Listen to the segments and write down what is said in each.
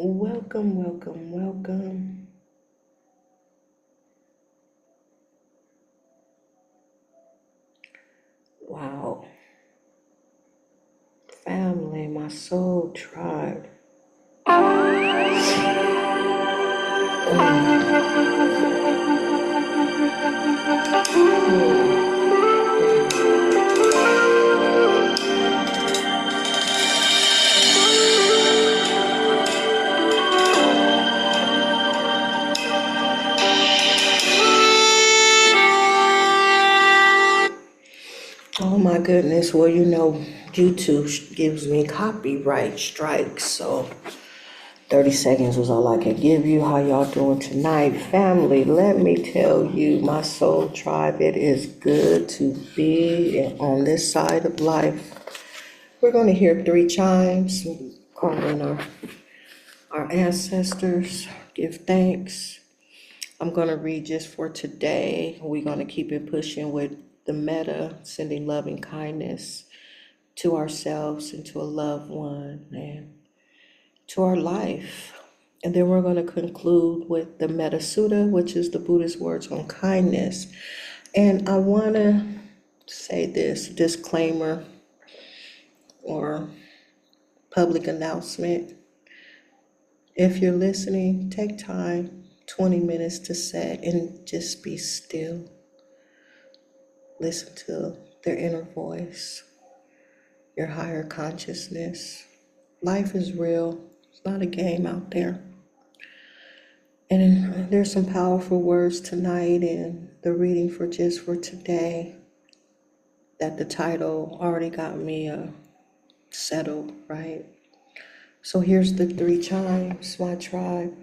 Welcome, welcome, welcome. Wow. Family, my soul tribe. Oh my goodness. Well, YouTube gives me copyright strikes, so 30 seconds was all I could give you. How y'all doing tonight? Family, let me tell you, my soul tribe, it is good to be on this side of life. We're going to hear three chimes, calling our ancestors, give thanks. I'm going to read just for today. We're going to keep it pushing with the meta, sending loving kindness to ourselves and to a loved one and to our life. And then we're going to conclude with the Metta Sutta, which is the Buddhist words on kindness. And I want to say this disclaimer or public announcement. If you're listening, take time, 20 minutes to sit and just be still. Listen to their inner voice, your higher consciousness. Life is real. It's not a game out there. And there's some powerful words tonight in the reading for just for today that the title already got me settled, right? So here's the three chimes, my tribe.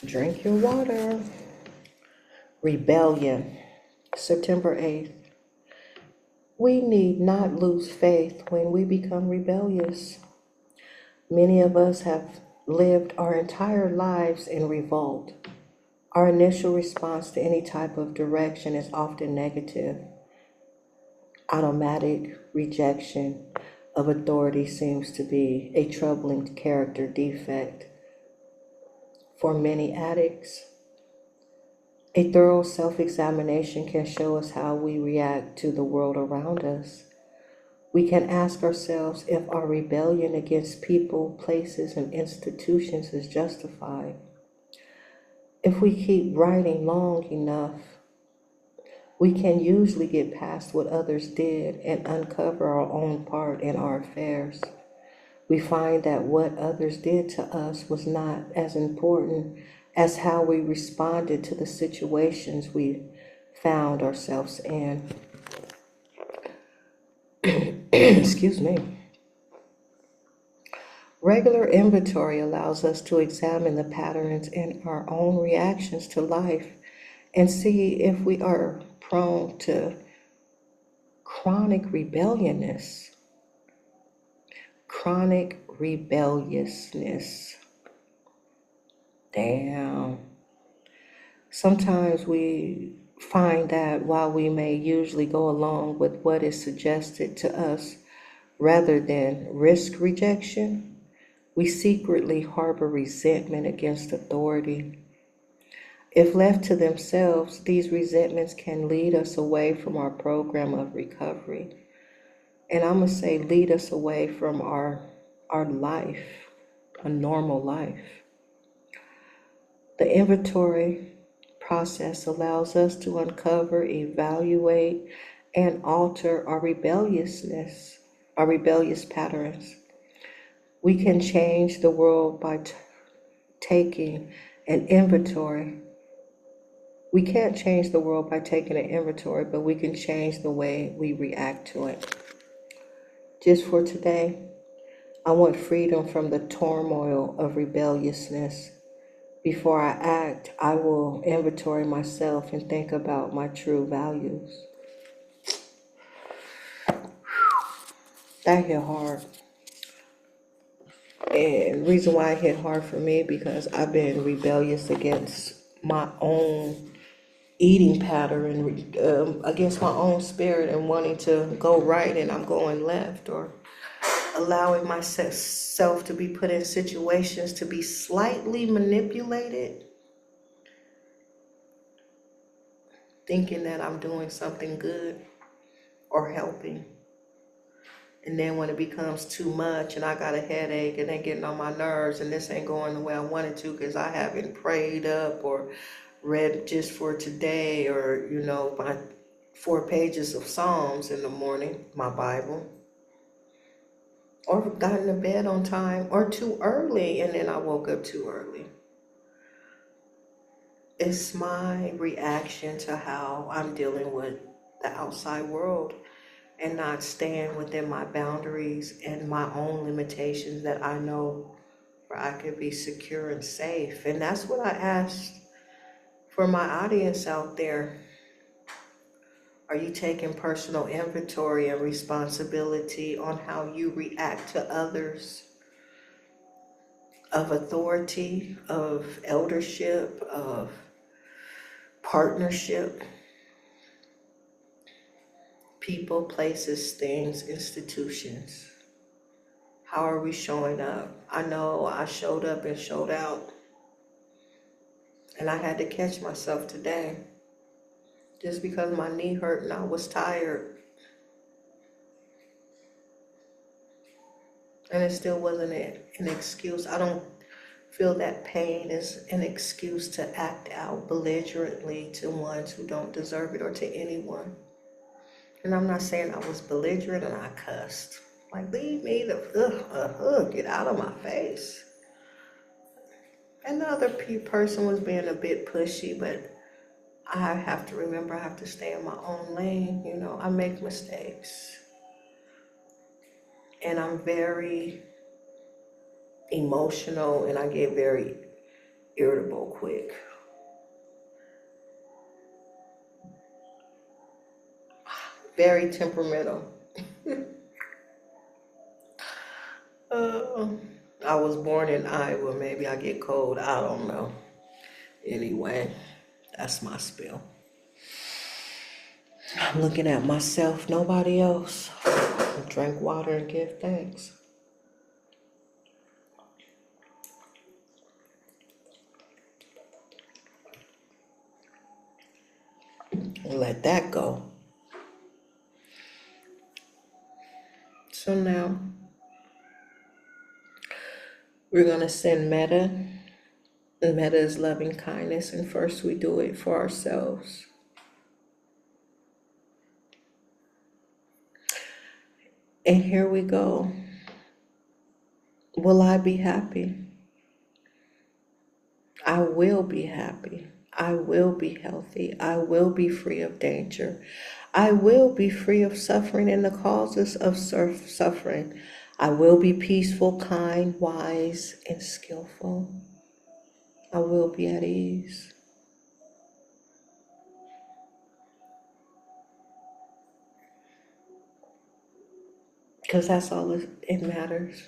Drink your water. Rebellion, September 8th. We need not lose faith when we become rebellious. Many of us have lived our entire lives in revolt. Our initial response to any type of direction is often negative. Automatic rejection of authority seems to be a troubling character defect for many addicts. A thorough self-examination can show us how we react to the world around us. We can ask ourselves if our rebellion against people, places, and institutions is justified. If we keep writing long enough, we can usually get past what others did and uncover our own part in our affairs. We find that what others did to us was not as important as how we responded to the situations we found ourselves in. Excuse me. Regular inventory allows us to examine the patterns in our own reactions to life and see if we are prone to chronic rebelliousness. Chronic rebelliousness. Damn. Sometimes we find that while we may usually go along with what is suggested to us rather than risk rejection, we secretly harbor resentment against authority. If left to themselves, these resentments can lead us away from our program of recovery. And I'm going to say lead us away from our life, a normal life. The inventory process allows us to uncover, evaluate, and alter our rebelliousness, our rebellious patterns. We can change the world by taking an inventory. We can't change the world by taking an inventory, but we can change the way we react to it. Just for today, I want freedom from the turmoil of rebelliousness. Before I act, I will inventory myself and think about my true values. That hit hard. And the reason why it hit hard for me, because I've been rebellious against my own eating pattern, against my own spirit, and wanting to go right and I'm going left, or allowing myself to be put in situations to be slightly manipulated, thinking that I'm doing something good or helping. And then when it becomes too much and I got a headache and they're getting on my nerves and this ain't going the way I wanted to because I haven't prayed up or read just for today, or, my 4 pages of Psalms in the morning, my Bible, or gotten to bed on time, or too early and then I woke up too early. It's my reaction to how I'm dealing with the outside world and not staying within my boundaries and my own limitations that I know where I could be secure and safe. And that's what I asked for my audience out there. Are you taking personal inventory and responsibility on how you react to others of authority, of eldership, of partnership? People, places, things, institutions. How are we showing up? I know I showed up and showed out. And I had to catch myself today. Just because my knee hurt and I was tired. And it still wasn't an excuse. I don't feel that pain is an excuse to act out belligerently to ones who don't deserve it, or to anyone. And I'm not saying I was belligerent and I cussed. Like, leave me get out of my face. And the other person was being a bit pushy, but I have to remember I have to stay in my own lane. I make mistakes. And I'm very emotional and I get very irritable quick. Very temperamental. I was born in Iowa. Maybe I get cold. I don't know. Anyway, that's my spill. I'm looking at myself, nobody else. Drink water and give thanks. And let that go. So now we're going to send metta. And metta is loving kindness. And first we do it for ourselves. And here we go. Will I be happy? I will be happy. I will be healthy. I will be free of danger. I will be free of suffering and the causes of suffering. I will be peaceful, kind, wise, and skillful. I will be at ease. Because that's all it matters.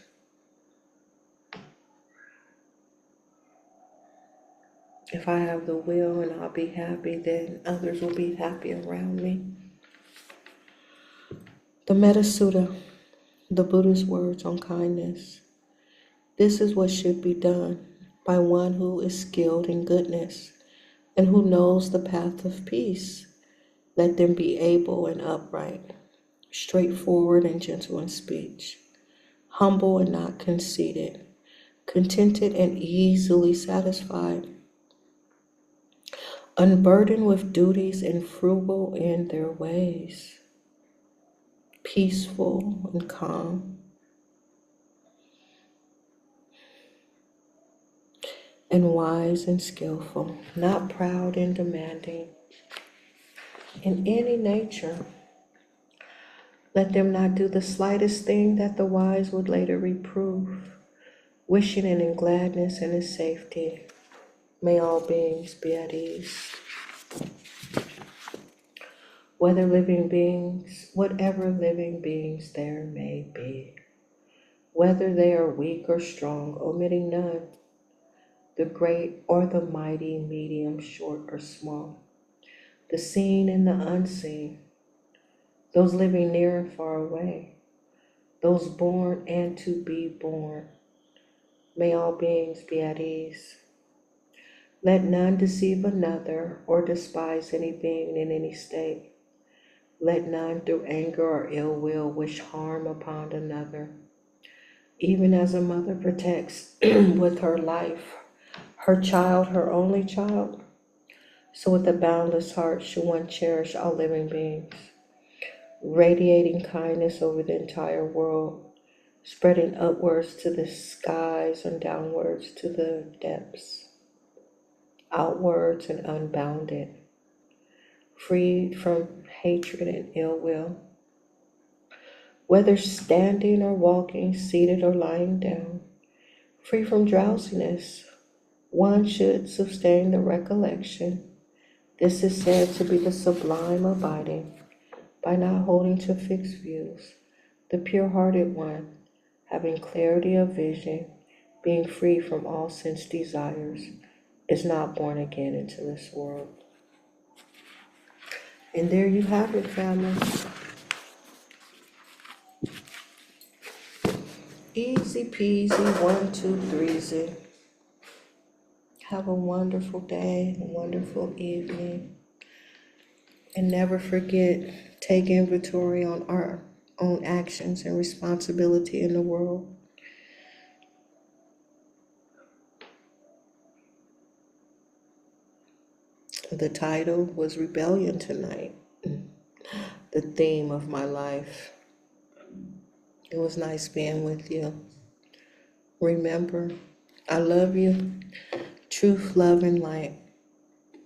If I have the will and I'll be happy, then others will be happy around me. The Metta Sutta, the Buddha's words on kindness. This is what should be done by one who is skilled in goodness and who knows the path of peace. Let them be able and upright, straightforward and gentle in speech, humble and not conceited, contented and easily satisfied, unburdened with duties and frugal in their ways, peaceful and calm, and wise and skillful, not proud and demanding in any nature. Let them not do the slightest thing that the wise would later reprove, wishing in gladness and in safety. May all beings be at ease. Whatever living beings there may be, whether they are weak or strong, omitting none, the great or the mighty, medium, short or small, the seen and the unseen, those living near and far away, those born and to be born, may all beings be at ease. Let none deceive another or despise any being in any state. Let none through anger or ill will wish harm upon another. Even as a mother protects with her life her child, her only child, so with a boundless heart should one cherish all living beings, radiating kindness over the entire world, spreading upwards to the skies and downwards to the depths, outwards and unbounded, freed from hatred and ill will. Whether standing or walking, seated or lying down, free from drowsiness, one should sustain the recollection. This is said to be the sublime abiding, by not holding to fixed views, the pure-hearted one, having clarity of vision, being free from all sense desires, is not born again into this world. And there you have it, family. Easy peasy, 1, 2, 3. Have a wonderful day, a wonderful evening. And never forget, take inventory on our own actions and responsibility in the world. The title was Rebellion tonight, the theme of my life. It was nice being with you. Remember, I love you. Truth, love, and light.